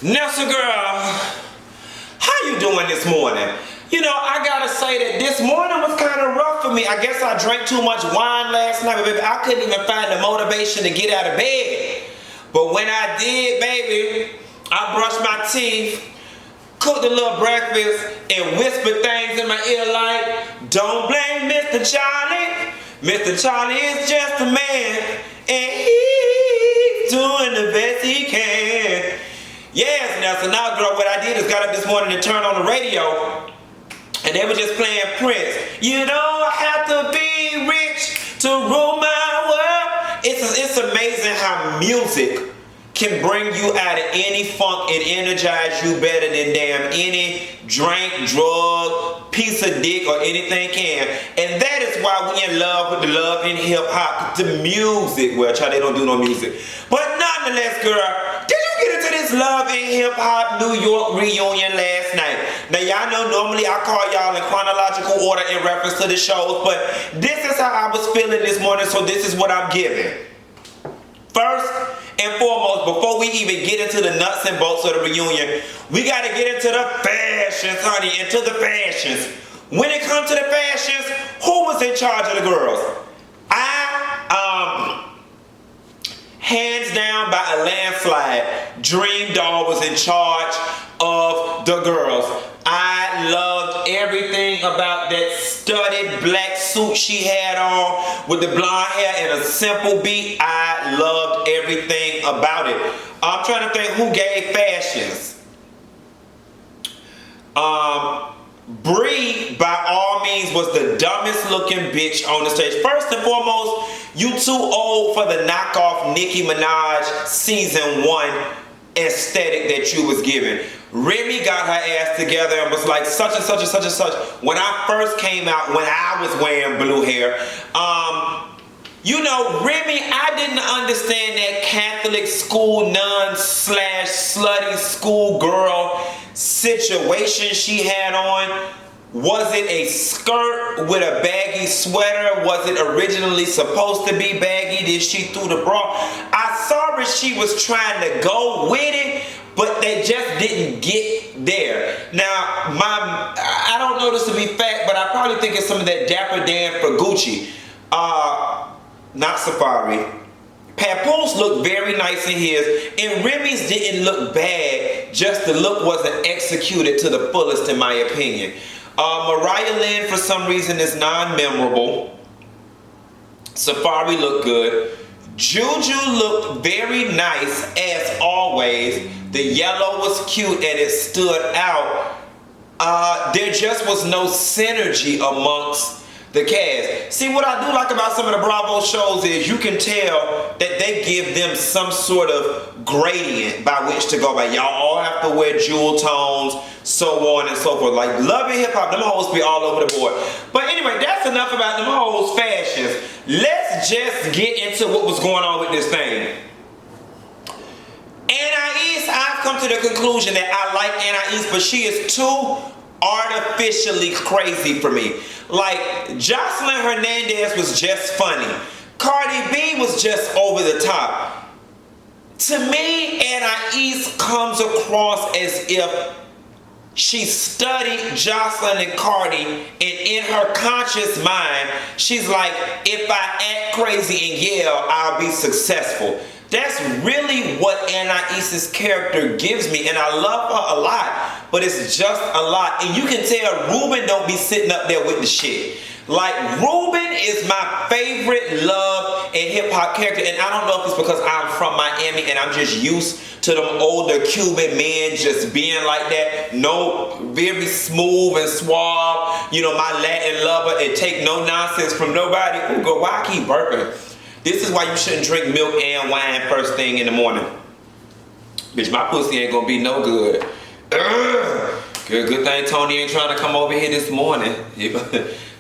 Nessa girl, how you doing this morning? You know, I gotta say that this morning was kind of rough for me. I guess I drank too much wine last night, but baby, I couldn't even find the motivation to get out of bed. But when I did, baby, I brushed my teeth, cooked a little breakfast, and whispered things in my ear like, don't blame Mr. Charlie. Mr. Charlie is just a man, and he's doing the best he can. Yes, Nelson. Now, girl, what I did is got up this morning and turned on the radio, and they were just playing Prince. You don't have to be rich to rule my world. It's amazing how music can bring you out of any funk and energize you better than damn any drink, drug, piece of dick, or anything can. And that is why we in love with the love in hip hop, the music. Well, child, they don't do no music. But nonetheless, girl, did you get into this love in hip hop New York reunion last night? Now, y'all know normally I call y'all in chronological order in reference to the shows, but this is how I was feeling this morning, so this is what I'm giving. First and foremost, before we even get into the nuts and bolts of the reunion, we got to get into the fashions, honey, into the fashions. When it comes to the fashions, who was in charge of the girls? Hands down by a landslide, Dream Doll was in charge of the girls. I loved everything about that studded black suit she had on with the blonde hair and a simple beat. I loved everything about it. I'm trying to think who gave fashions. Bri, by all means, was the dumbest looking bitch on the stage. First and foremost, you too old for the knockoff Nicki Minaj season 1 aesthetic that you was giving. Remy got her ass together and was like such and such and such and such. When I first came out, when I was wearing blue hair, you know, Remy, I didn't understand that Catholic school nun/slutty school girl situation she had on. Was it a skirt with a baggy sweater? Was it originally supposed to be baggy? Did she throw the bra? I saw her, she was trying to go with it, but they just didn't get there. Now, I don't know this to be fact, but I probably think it's some of that Dapper Dan for Gucci. Not Safari. Papoose looked very nice in his, and Remy's didn't look bad, just the look wasn't executed to the fullest in my opinion. Mariah Lynn, for some reason, is non-memorable. Safari looked good. Juju looked very nice, as always. The yellow was cute and it stood out. There just was no synergy amongst the cast. See, what I do like about some of the Bravo shows is you can tell that they give them some sort of gradient by which to go by. Y'all all have to wear jewel tones, so on and so forth. Like Love and Hip Hop, them hoes be all over the board. But anyway, that's enough about them hoes fashions. Let's just get into what was going on with this thing. Anais, I've come to the conclusion that I like Anais, but she is too artificially crazy for me. Like, Jocelyn Hernandez was just funny. Cardi B was just over the top. To me, Anais comes across as if she studied Jocelyn and Cardi, and in her conscious mind, she's like, if I act crazy and yell, I'll be successful. That's really what Anais's character gives me, and I love her a lot, but it's just a lot. And you can tell Ruben don't be sitting up there with the shit. Like, Ruben is my favorite love and hip-hop character, and I don't know if it's because I'm from Miami and I'm just used to them older Cuban men just being like that. No, very smooth and suave. You know, my Latin lover, and take no nonsense from nobody. Ooh, girl, why I keep burping? This is why you shouldn't drink milk and wine first thing in the morning. Bitch, my pussy ain't gonna be no good. Ugh. Good thing Tony ain't trying to come over here this morning.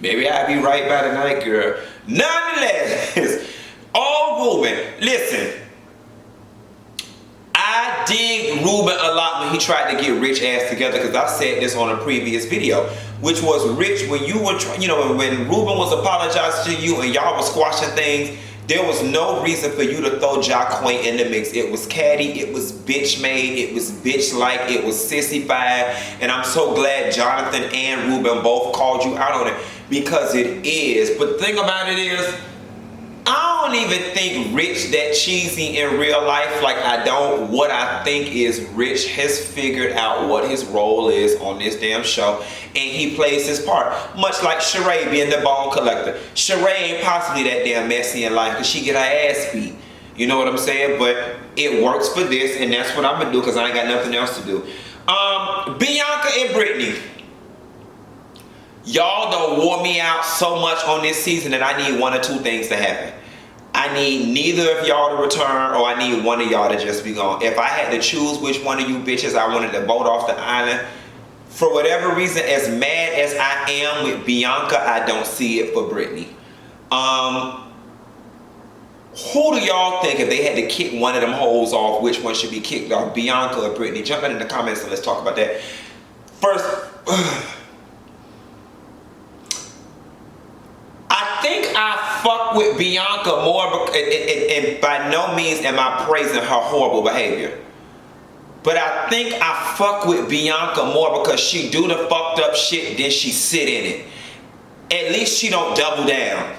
Maybe I'll be right by the night, girl. Nonetheless, Ruben, listen. I dig Ruben a lot when he tried to get Rich ass together, because I said this on a previous video, which was Rich, when you were, when Ruben was apologizing to you and y'all was squashing things, there was no reason for you to throw Jaquain in the mix. It was catty, it was bitch made, it was bitch like, it was sissified, and I'm so glad Jonathan and Ruben both called you out on it, because it is. But the thing about it is, I don't even think Rich that cheesy in real life. Like, I don't. What I think is Rich has figured out what his role is on this damn show, and he plays his part. Much like Sheree being the bone collector. Sheree ain't possibly that damn messy in life because she get her ass beat. You know what I'm saying? But it works for this, and that's what I'm gonna do because I ain't got nothing else to do. Bianca and Brittany. Y'all done wore me out so much on this season that I need one or two things to happen. I need neither of y'all to return, or I need one of y'all to just be gone. If I had to choose which one of you bitches I wanted to vote off the island, for whatever reason, as mad as I am with Bianca, I don't see it for Brittany. Who do y'all think, if they had to kick one of them hoes off, which one should be kicked off, Bianca or Brittany? Jump in the comments and let's talk about that. First, I think I fuck with Bianca more, and by no means am I praising her horrible behavior. But I think I fuck with Bianca more because she do the fucked up shit, then she sit in it. At least she don't double down.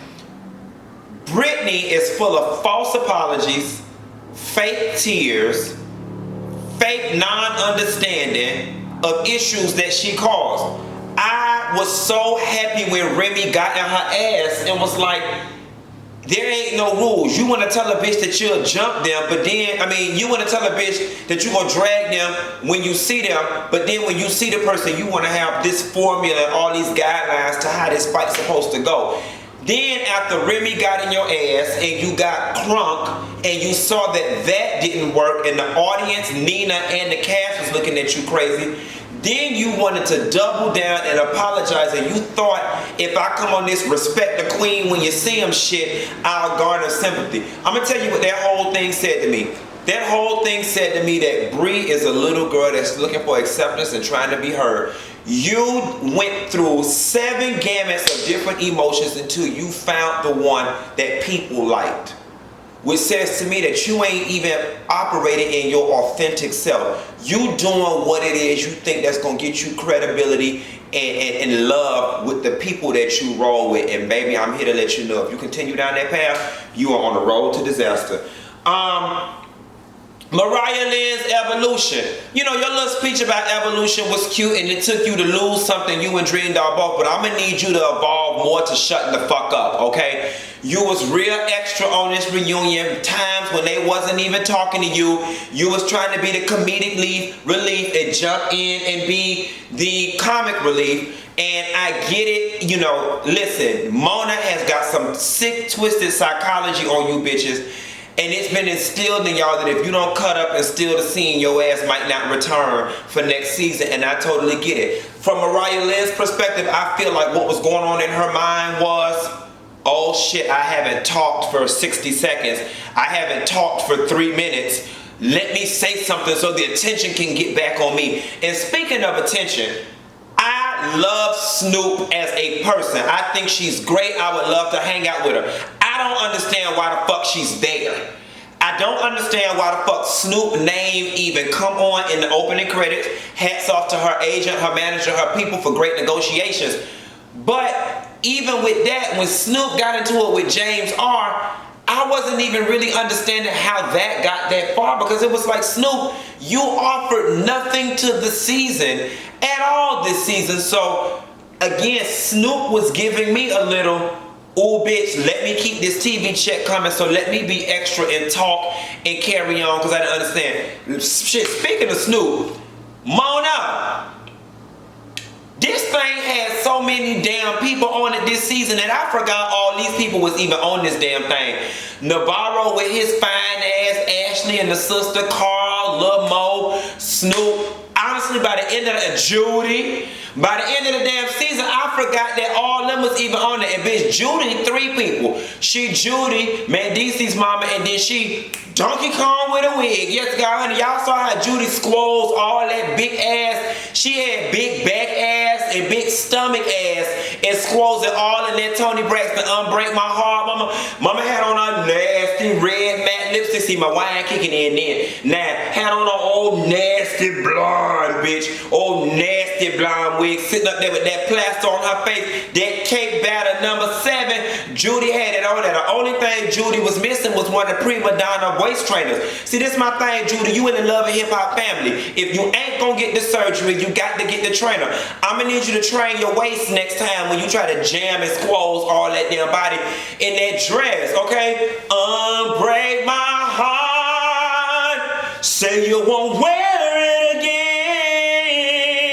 Brittany is full of false apologies, fake tears, fake non-understanding of issues that she caused. I was so happy when Remy got in her ass and was like, there ain't no rules. You want to tell a bitch that you'll jump them, but then, you want to tell a bitch that you're going to drag them when you see them, but then when you see the person, you want to have this formula and all these guidelines to how this fight's supposed to go. Then after Remy got in your ass and you got crunk and you saw that that didn't work and the audience, Nina and the cast was looking at you crazy, then you wanted to double down and apologize, and you thought if I come on this respect the queen when you see him shit, I'll garner sympathy. I'm going to tell you what that whole thing said to me. That whole thing said to me that Bri is a little girl that's looking for acceptance and trying to be heard. You went through 7 gamuts of different emotions until you found the one that people liked. Which says to me that you ain't even operating in your authentic self. You doing what it is you think that's going to get you credibility and love with the people that you roll with. And baby, I'm here to let you know, if you continue down that path, you are on the road to disaster. Mariah Lynn's evolution. You know, your little speech about evolution was cute and it took you to lose something you and Dream Doll both, but I'm going to need you to evolve more to shutting the fuck up, okay? You was real extra on this reunion, times when they wasn't even talking to you. You was trying to be the comedic relief and jump in and be the comic relief. And I get it, you know, listen, Mona has got some sick, twisted psychology on you bitches. And it's been instilled in y'all that if you don't cut up and steal the scene, your ass might not return for next season. And I totally get it. From Mariah Lynn's perspective, I feel like what was going on in her mind was, oh shit, I haven't talked for 60 seconds. I haven't talked for 3 minutes. Let me say something so the attention can get back on me. And speaking of attention, I love Snoop as a person. I think she's great. I would love to hang out with her. I don't understand why the fuck she's there. I don't understand why the fuck Snoop name even come on in the opening credits. Hats off to her agent, her manager, her people for great negotiations. But even with that, when Snoop got into it with James R., I wasn't even really understanding how that got that far, because it was like, Snoop, you offered nothing to the season at all this season. So again, Snoop was giving me a little, ooh bitch, let me keep this TV check coming, so let me be extra and talk and carry on, because I didn't understand. Shit, speaking of Snoop, Mona, this thing had so many damn people on it this season that I forgot all these people was even on this damn thing. Navarro with his fine ass, Ashley and the sister, Carl, Lil Mo, Snoop. Honestly, by the end of Judy, by the end of the damn season, I forgot that all them was even on it. And bitch, Judy, 3 people. She Judy, Mendeecees' mama, and then she Donkey Kong with a wig. Yes, God, honey, y'all saw how Judy squoze all that big ass. She had big back ass and big stomach ass and squoze it all in that Tony Braxton Unbreak My Heart. Mama had on her new red matte lipstick. See my wine kicking in then. Now, had on an old nasty blonde, bitch. Old nasty blonde wig sitting up there with that plaster on her face. That cake batter number 7. Judy had it on there. The only thing Judy was missing was one of the prima donna waist trainers. See, this is my thing, Judy. You in the Love and Hip Hop family. If you ain't gonna get the surgery, you got to get the trainer. I'm gonna need you to train your waist next time when you try to jam and squoze all that damn body in that dress, okay? Break my heart. Say you won't wear it again.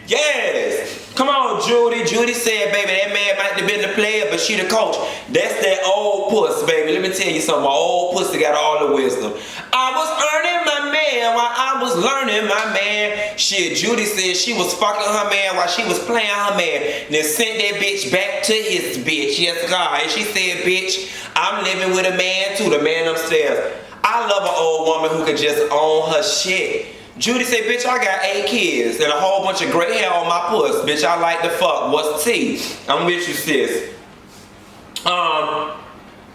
Yes. Come on, Judy. Judy said, baby, that man might have been the player, but she the coach. That's that old puss, baby. Let me tell you something. My old pussy got all the wisdom. I was earning my man while I was learning my man. Shit, Judy said she was fucking her man while she was playing her man. Then sent that bitch back to his bitch. Yes, God. And she said, bitch, I'm living with a man too, the man upstairs. I love an old woman who could just own her shit. Judy said, bitch, I got 8 kids and a whole bunch of gray hair on my puss. Bitch, I like to fuck. What's tea? I'm with you, sis.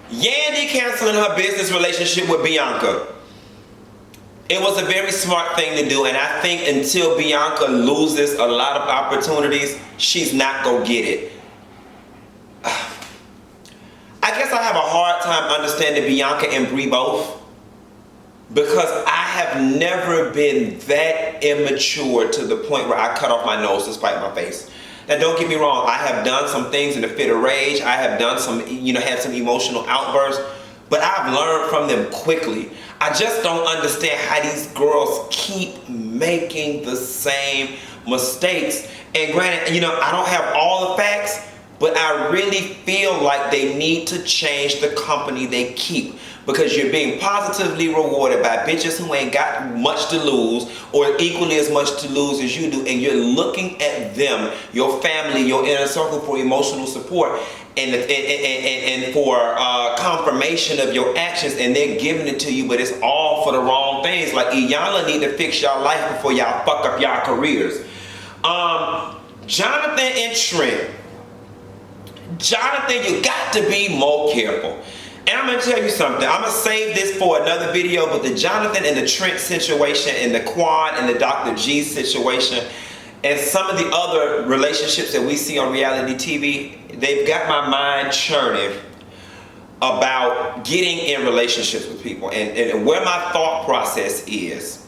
Yandy canceling her business relationship with Bianca. It was a very smart thing to do, and I think until Bianca loses a lot of opportunities, she's not gonna get it. I guess I have a hard time understanding Bianca and Bri both, because I have never been that immature to the point where I cut off my nose to spite my face. Now, don't get me wrong, I have done some things in a fit of rage. I have done some, had some emotional outbursts, but I've learned from them quickly. I just don't understand how these girls keep making the same mistakes. And granted, I don't have all the facts, but I really feel like they need to change the company they keep, because you're being positively rewarded by bitches who ain't got much to lose or equally as much to lose as you do, and you're looking at them, your family, your inner circle, for emotional support and for confirmation of your actions, and they're giving it to you, but it's all for the wrong things. Like, y'all need to fix y'all life before y'all fuck up y'all careers. Jonathan and Trent. Jonathan, you got to be more careful. And I'm going to tell you something. I'm going to save this for another video, but the Jonathan and the Trent situation, and the Quan and the Dr. G situation, and some of the other relationships that we see on reality TV, they've got my mind churning about getting in relationships with people. And where my thought process is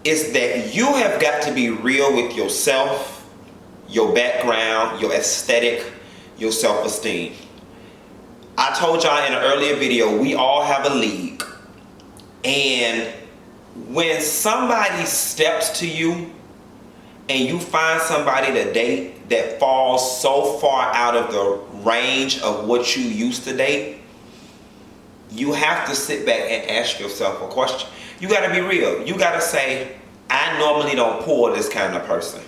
that you have got to be real with yourself, your background, your aesthetic, your self-esteem. I told y'all in an earlier video, we all have a league. And when somebody steps to you and you find somebody to date that falls so far out of the range of what you used to date, you have to sit back and ask yourself a question. You got to be real. You got to say, I normally don't pull this kind of person.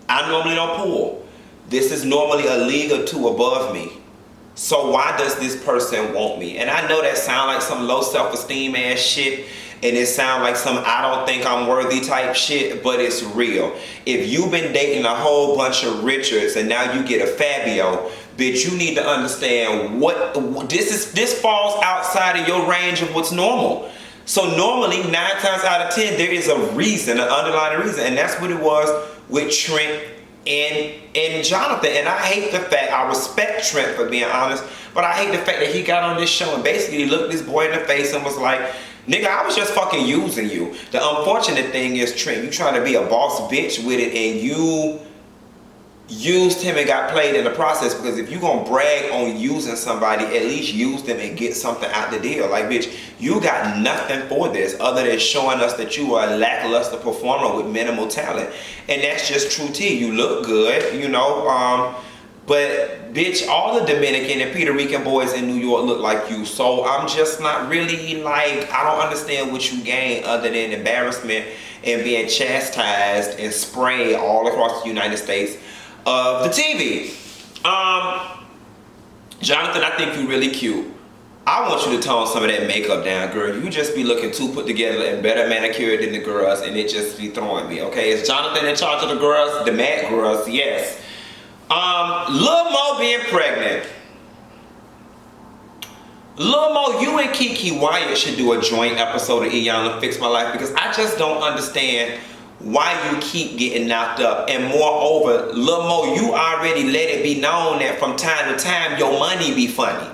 I normally don't pull. This is normally a league or two above me. So why does this person want me? And I know that sound like some low self-esteem ass shit, and it sound like some I don't think I'm worthy type shit, but it's real. If you've been dating a whole bunch of Richards and now you get a Fabio, bitch, you need to understand what this falls outside of your range of what's normal. So normally 9 times out of 10 there is a reason, an underlying reason, and that's what it was with Trent and Jonathan. And I hate the fact, I respect Trent for being honest, but I hate the fact that he got on this show and basically looked this boy in the face and was like, nigga, I was just fucking using you. The unfortunate thing is, Trent, you trying to be a boss bitch with it, and you used him and got played in the process. Because if you gonna brag on using somebody, at least use them and get something out the deal. Like, bitch, you got nothing for this other than showing us that you are a lackluster performer with minimal talent. And that's just true tea. You look good, but bitch, all the Dominican and Puerto Rican boys in New York look like you. So I'm just not really like, I don't understand what you gain other than embarrassment and being chastised and sprayed all across the United States of the TV. Jonathan, I think you really cute. I want you to tone some of that makeup down, girl. You just be looking too put together and better manicured than the girls, and it just be throwing me, okay? Is Jonathan in charge of the girls? The mad girls, yes. Lil Mo being pregnant. Lil Mo, you and Keke Wyatt should do a joint episode of Iyanla Fix My Life, because I just don't understand why you keep getting knocked up. And moreover, Lil Mo, you already let it be known that from time to time your money be funny.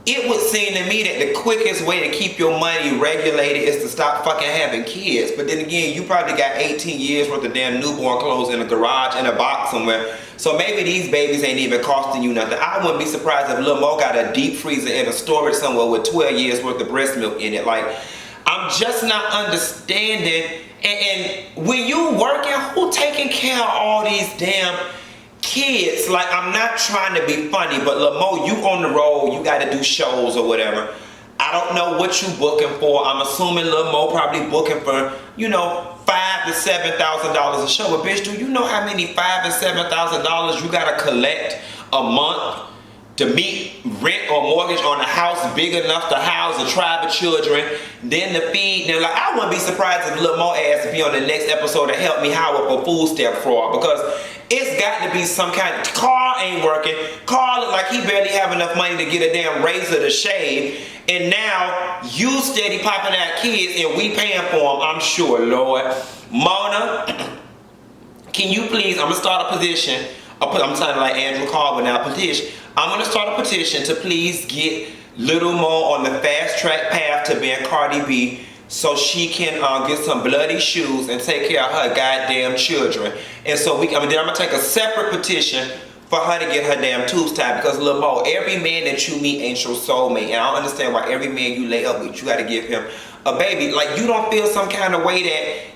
It would seem to me that the quickest way to keep your money regulated is to stop fucking having kids. But then again, you probably got 18 years worth of damn newborn clothes in a garage in a box somewhere. So maybe these babies ain't even costing you nothing. I wouldn't be surprised if Lil Mo got a deep freezer in a storage somewhere with 12 years worth of breast milk in it. Like, I'm just not understanding. And when you working, who taking care of all these damn kids? Like, I'm not trying to be funny, but Lil Mo, you on the road, you gotta do shows or whatever. I don't know what you booking for. I'm assuming Lil Mo probably booking for, you know, $5,000 to $7,000 a show. But bitch, do you know how many $5,000 and $7,000 you gotta collect a month to meet rent or mortgage on a house big enough to house a tribe of children, then to feed them? Like, I wouldn't be surprised if Lil Mo asked to be on the next episode to help me howl up a food stamp fraud, because it's got to be some kind of... Carl ain't working. Carl look like he barely have enough money to get a damn razor to shave, and now you steady popping out kids and we paying for them, I'm sure, Lord. Mona, can you please, I'm gonna start a petition. I'm sounding like Andrew Carver now, petition. I'm gonna start a petition to please get Little Mo on the fast track path to being Cardi B, so she can get some bloody shoes and take care of her goddamn children. And so then I'm gonna take a separate petition for her to get her damn tubes tied, because Lil Mo, every man that you meet ain't your soulmate, and I don't understand why every man you lay up with, you gotta give him a baby. Like, you don't feel some kind of way that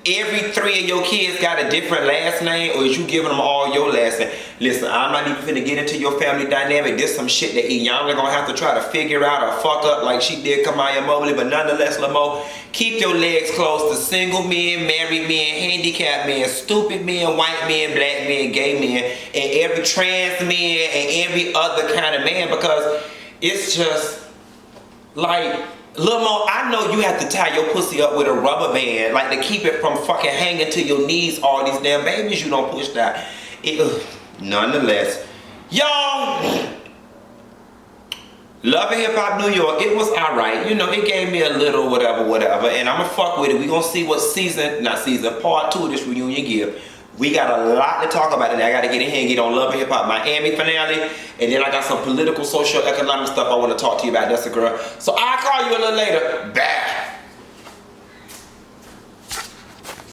every 3 of your kids got a different last name, or is you giving them all your last name? Listen, I'm not even finna get into your family dynamic. This some shit that Iyanla gonna have to try to figure out or fuck up like she did Kamaya Mobley. But nonetheless, Lil Mo, keep your legs closed to single men, married men, handicapped men, stupid men, white men, black men, gay men, and every trans man and every other kind of man, because it's just like... Lil Mo, I know you have to tie your pussy up with a rubber band, like to keep it from fucking hanging to your knees, all these damn babies you don't push that. Nonetheless, y'all, Love and Hip Hop New York, it was alright. You know, it gave me a little whatever, and I'ma fuck with it. We gonna see what part 2 of this reunion give. We got a lot to talk about, and I gotta get in here and get on Love and Hip Hop Miami finale, and then I got some political, social, economic stuff I wanna talk to you about. That's a girl. So I'll call you a little later. Bye.